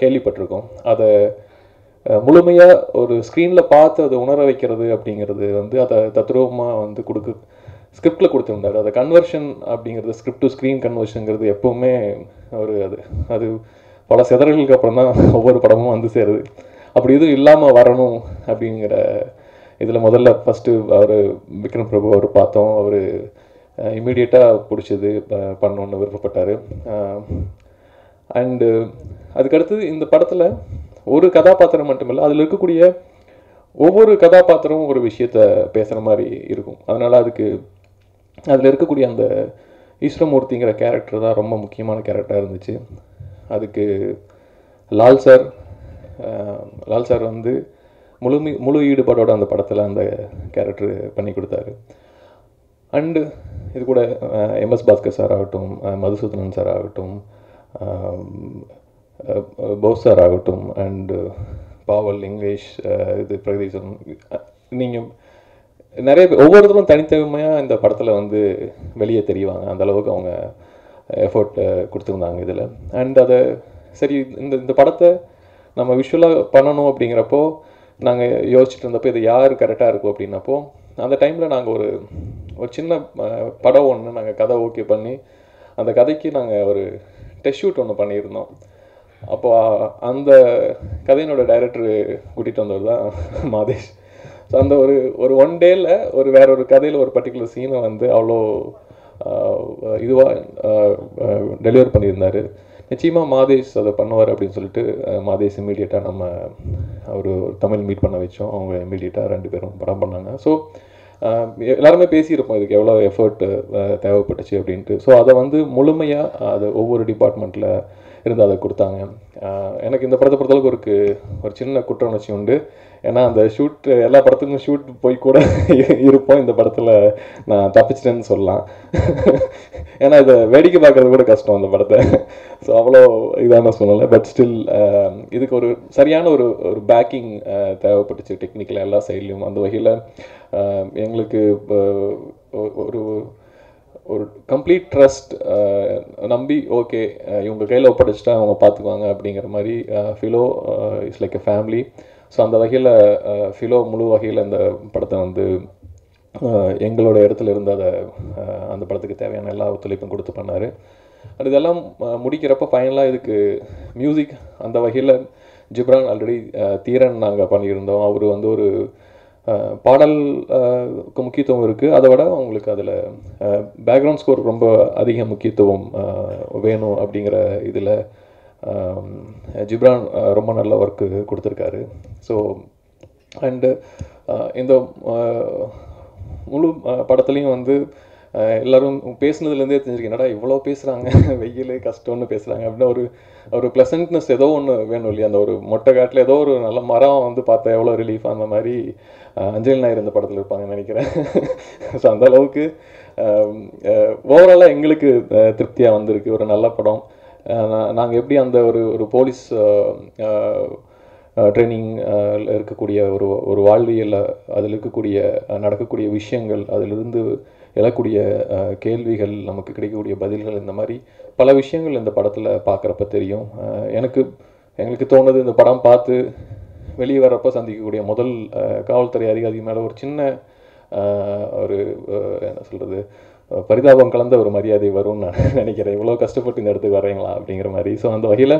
கேள்விப்பட்டிருக்கோம். அதை முழுமையாக ஒரு ஸ்க்ரீனில் பார்த்து அதை உணர வைக்கிறது அப்படிங்கிறது வந்து அதை தத்ரூபமாக வந்து ஸ்கிரிப்டில் கொடுத்துருந்தாரு. அதை கன்வர்ஷன் அப்படிங்கிறது, ஸ்கிரிப்ட் டு ஸ்க்ரீன் கன்வர்ஷனுங்கிறது எப்போவுமே அது பல செதறல்களுக்கு அப்புறம் தான் ஒவ்வொரு படமும் வந்து சேருது. அப்படி எதுவும் இல்லாமல் வரணும் அப்படிங்கிற இதில் முதல்ல ஃபஸ்ட்டு விக்ரம் பிரபு அவர் பார்த்தோம். அவர் இமீடியட்டாக பிடிச்சது பண்ணணுன்னு விருப்பப்பட்டார். அண்டு அதுக்கடுத்தது இந்த படத்தில் ஒரு கதாபாத்திரம் மட்டுமில்லை, அதில் இருக்கக்கூடிய ஒவ்வொரு கதாபாத்திரமும் ஒரு விஷயத்தை பேசுகிற மாதிரி இருக்கும். அதனால் அதில் இருக்கக்கூடிய அந்த ஈஸ்வரமூர்த்திங்கிற கேரக்டர் தான் ரொம்ப முக்கியமான கேரக்டராக இருந்துச்சு. அதுக்கு லால் சார் வந்து முழு ஈடுபாடோட அந்த படத்தில் அந்த கேரக்டர் பண்ணி கொடுத்தாரு. அண்டு இது கூட MS பாஸ்கர் சார் ஆகட்டும், மதுசூதனன் சார் ஆகட்டும், போஸ் சார் ஆகட்டும், அண்டு பாவல், இங்கிலீஷ், இது பிரகதீசன், நீங்கள் நிறைய ஒவ்வொருத்தரும் தனித்தன்மையாக இந்த படத்தில் வந்து வெளியே தெரிவாங்க. அந்தளவுக்கு அவங்க எஃபோர்ட் கொடுத்துருந்தாங்க இதில். அண்ட் அதை சரி இந்த படத்தை நம்ம விஷுவலாக பண்ணணும் அப்படிங்கிறப்போ நாங்கள் யோசிச்சுட்டு இருந்தப்போ இது யார் கரெக்டாக இருக்கும் அப்படின்னப்போ அந்த டைமில் நாங்கள் ஒரு சின்ன படம் ஒன்று நாங்கள் கதை ஓகே பண்ணி அந்த கதைக்கு நாங்கள் ஒரு டெஸ்ட் ஷூட் ஒன்று பண்ணியிருந்தோம். அப்போ அந்த கதையினோட டைரக்டர் கூட்டிகிட்டு வந்தவர் தான் மாதேஷ். ஸோ அந்த ஒரு ஒன் டேயில் வேற ஒரு கதையில் ஒரு பர்டிகுலர் சீனை வந்து அவ்வளோ இதுவாக டெலிவர் பண்ணியிருந்தார். நிச்சயமாக மாதேஷ் அதை பண்ணுவார் அப்படின்னு சொல்லிட்டு மாதேஷ் இம்மீடியட்டாக நம்ம ஒரு தமிழ் மீட் பண்ண வச்சோம். அவங்க இம்மீடியட்டாக 2 பேரும் படம் பண்ணாங்க. ஸோ எல்லாருமே பேசியிருப்போம் இதுக்கு எவ்வளோ எஃபர்ட் தேவைப்பட்டுச்சு அப்படின்ட்டு. ஸோ அதை வந்து முழுமையாக அது ஒவ்வொரு டிபார்ட்மெண்ட்டில் இருந்து அதை கொடுத்தாங்க. எனக்கு இந்த படத்தை பொறுத்தளவுக்கு ஒரு சின்ன குற்ற உணர்ச்சி உண்டு. ஏன்னா அந்த ஷூட் எல்லா படத்துக்கும் ஷூட் போய் கூட இருப்போம். இந்த படத்தில் நான் தப்பிச்சிட்டேன்னு சொல்லலாம். ஏன்னா இதை வேடிக்கை பார்க்கறது கூட கஷ்டம் அந்த படத்தை. ஸோ அவ்வளோ இதான சூழ்நிலை. பட் ஸ்டில் இதுக்கு ஒரு சரியான ஒரு பேக்கிங் தேவைப்பட்டுச்சு டெக்னிக்கலாக எல்லா சைட்லேயும். அந்த வகையில் எங்களுக்கு ஒரு கம்ப்ளீட் ட்ரஸ்ட் நம்பி ஓகே இவங்க கையில் ஒப்படைச்சிட்டா அவங்க பார்த்துக்குவாங்க அப்படிங்கிற மாதிரி Philo it's like a family. So அந்த வகையில் ஃபிலோ முழு வகையில் இந்த படத்தை வந்து எங்களோட இடத்துல இருந்து அந்த படத்துக்கு தேவையான எல்லா ஒத்துழைப்பும் கொடுத்து பண்ணார். அது இதெல்லாம் முடிக்கிறப்ப ஃபைனலாக இதுக்கு மியூசிக் அந்த வகையில் ஜிப்ரான் ஆல்ரெடி தீரன் நாங்கள் பண்ணியிருந்தோம். அவர் வந்து ஒரு பாடலுக்கு முக்கியத்துவம் இருக்குது. அதை விட அவங்களுக்கு அதில் பேக்ரவுண்ட் ஸ்கோர் ரொம்ப அதிக முக்கியத்துவம் வேணும் அப்படிங்கிற இதில் ஜிப்ரான் ரொம்ப நல்ல ஒர்க்கு கொடுத்துருக்காரு. ஸோ அண்டு இந்த முழு படத்துலேயும் வந்து எல்லோரும் பேசுனதுலேருந்தே தெரிஞ்சிருக்கு என்னடா இவ்வளோ பேசுகிறாங்க, வெயில் கஷ்டம்னு பேசுகிறாங்க அப்படின்னு ஒரு ப்ளசன்ட்னஸ் ஏதோ ஒன்று வேணும் இல்லையா. அந்த ஒரு மொட்டை காட்டில் ஏதோ ஒரு நல்ல மரம் வந்து பார்த்தா எவ்வளோ ரிலீஃப் அந்த மாதிரி அஞ்சலி நாயர் இந்த படத்தில் இருப்பாங்கன்னு நினைக்கிறேன். ஸோ அந்த அளவுக்கு ஓவராலாக எங்களுக்கு திருப்தியாக வந்திருக்கு. ஒரு நல்ல படம். நாங்கள் எப்படி அந்த ஒரு போலீஸ் ட்ரைனிங் இருக்கக்கூடிய ஒரு வாழ்வியல், அதில் இருக்கக்கூடிய நடக்கக்கூடிய விஷயங்கள், அதிலிருந்து எழக்கூடிய கேள்விகள், நமக்கு கிடைக்கக்கூடிய பதில்கள், இந்த மாதிரி பல விஷயங்கள் இந்த படத்தில் பார்க்குறப்ப தெரியும். எங்களுக்கு தோணுது இந்த படம் பார்த்து வெளியே வர்றப்போ சந்திக்கக்கூடிய முதல் காவல்துறை அதிகாரி மேலே ஒரு சின்ன ஒரு என்ன சொல்கிறது பரிதாபம் கலந்த ஒரு மரியாதை வரும்னு நான் நினைக்கிறேன். இவ்வளோ கஷ்டப்பட்டு இந்த இடத்துக்கு வர்றீங்களா அப்படிங்கிற மாதிரி. ஸோ அந்த வகையில்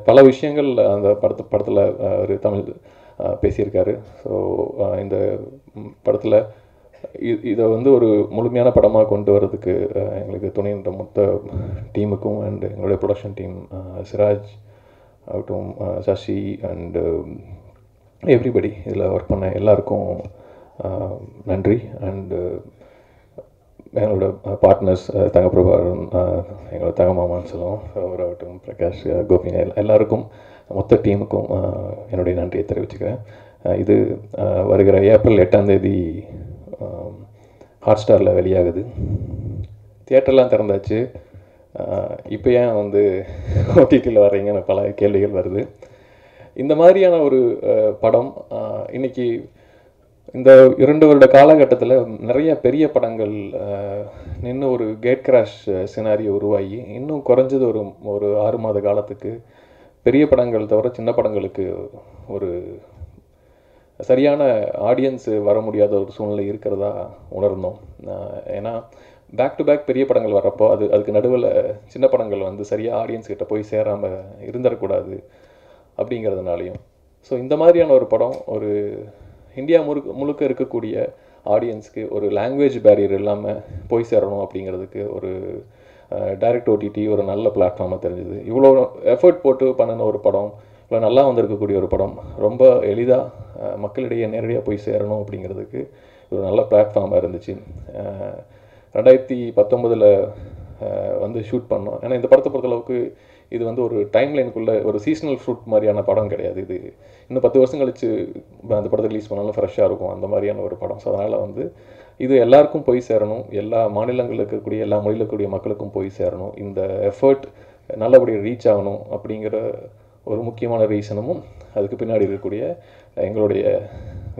பல விஷயங்கள் அந்த படத்தில் ஒரு தமிழ் பேசியிருக்காரு. ஸோ இந்த படத்தில் இதை வந்து ஒரு முழுமையான படமாக கொண்டு வர்றதுக்கு எங்களுக்கு துணைன்ற மொத்த டீமுக்கும் அண்ட் எங்களுடைய ப்ரொடக்ஷன் டீம் சிராஜ் ஆகட்டும், சசி அண்டு எவ்ரிபடி இதில் ஒர்க் பண்ண எல்லாருக்கும் நன்றி. அண்டு எங்களோட பார்ட்னர்ஸ் தங்கப்பிரபாரன், எங்களோட தங்கமாமான்னு சொல்லுவோம், அவராகட்டும், பிரகாஷ், கோபி, எல்லாருக்கும் மொத்த டீமுக்கும் என்னுடைய நன்றியை தெரிவிச்சுக்கிறேன். இது வருகிற ஏப்ரல் 8ஆம் தேதி ஹாட்ஸ்டாரில் வெளியாகுது. தியேட்டர்லாம் திறந்தாச்சு. இப்போ ஏன் வந்து ஓடிடியில் வர்றீங்கன்னு பல கேள்விகள் வருது. இந்த மாதிரியான ஒரு படம் இன்றைக்கி இந்த 2 வருட காலகட்டத்தில் நிறைய பெரிய படங்கள் நின்று ஒரு கேட் கிராஷ் சினாரியோ உருவாகி இன்னும் குறைஞ்சது ஒரு 6 மாத காலத்துக்கு பெரிய படங்கள் தவிர சின்ன படங்களுக்கு ஒரு சரியான ஆடியன்ஸு வர முடியாத ஒரு சூழ்நிலை இருக்கிறதா உணர்ந்தோம். ஏன்னா பேக் டு பேக் பெரிய படங்கள் வர்றப்போ அதுக்கு நடுவில் சின்ன படங்கள் வந்து சரியாக ஆடியன்ஸ் கிட்ட போய் சேராமல் இருந்துடக்கூடாது அப்படிங்கிறதுனாலையும். ஸோ இந்த மாதிரியான ஒரு படம் ஒரு இந்தியா முழுக்க இருக்கக்கூடிய ஆடியன்ஸ்க்கு ஒரு லாங்குவேஜ் பேரியர் இல்லாமல் போய் சேரணும் அப்படிங்கிறதுக்கு ஒரு டைரக்ட் ஓடிடி ஒரு நல்ல பிளாட்ஃபார்மாக தெரிஞ்சுது. இவ்வளோ எஃபர்ட் போட்டு பண்ணின ஒரு படம், இவ்வளோ நல்லா வந்திருக்கக்கூடிய ஒரு படம் ரொம்ப எளிதாக மக்களிடையே நேரடியாக போய் சேரணும் அப்படிங்கிறதுக்கு ஒரு நல்ல பிளாட்ஃபார்மாக இருந்துச்சு. 2019 வந்து ஷூட் பண்ணோம். ஏன்னா இந்த படத்தை பொறுத்தளவுக்கு இது வந்து ஒரு டைம் லைனுக்குள்ளே ஒரு சீசனல் ஃப்ரூட் மாதிரியான படம் கிடையாது. இது இன்னும் 10 வருஷம் கழித்து அந்த படத்தை ரிலீஸ் பண்ணாலும் ஃப்ரெஷ்ஷாக இருக்கும் அந்த மாதிரியான ஒரு படம். ஸோ அதனால் வந்து இது எல்லாருக்கும் போய் சேரணும், எல்லா மாநிலங்களில் இருக்கக்கூடிய எல்லா மொழியில் இருக்கக்கூடிய மக்களுக்கும் போய் சேரணும், இந்த எஃபர்ட் நல்லபடியாக ரீச் ஆகணும் அப்படிங்கிற ஒரு முக்கியமான ரீசனும் அதுக்கு பின்னாடி இருக்கக்கூடிய எங்களுடைய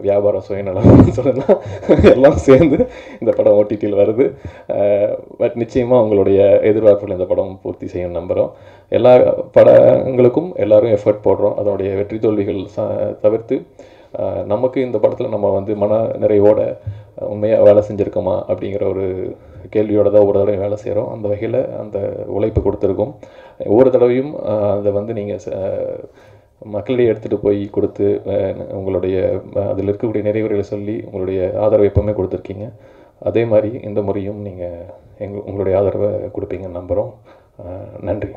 வியாபார சுயநலம் சொல்லலாம் எல்லாம் சேர்ந்து இந்த படம் ஓடிடியில் வருது. பட் நிச்சயமாக உங்களுடைய எதிர்பார்ப்புகள் இந்த படம் பூர்த்தி செய்யும் நம்புகிறோம். எல்லா படங்களுக்கும் எல்லோரும் எஃபர்ட் போடுறோம். அதனுடைய வெற்றி தோல்விகள் தவிர்த்து நமக்கு இந்த படத்தில் நம்ம வந்து மன நிறைவோட உண்மையாக வேலை செஞ்சுருக்கோமா அப்படிங்கிற ஒரு கேள்வியோடு தான் ஒவ்வொரு தடவையும் வேலை செய்கிறோம். அந்த வகையில் அந்த உழைப்பு கொடுத்துருக்கோம். ஒவ்வொரு தடவையும் அதை வந்து நீங்கள் மக்களிடையே எடுத்துகிட்டு போய் கொடுத்து உங்களுடைய அதில் இருக்கக்கூடிய நிறைவுரைகளை சொல்லி உங்களுடைய ஆதரவை எப்போவுமே கொடுத்துருக்கீங்க. அதே மாதிரி இந்த முறையும் நீங்கள் உங்களுடைய ஆதரவை கொடுப்பீங்கன்னு நம்புகிறோம். நன்றி.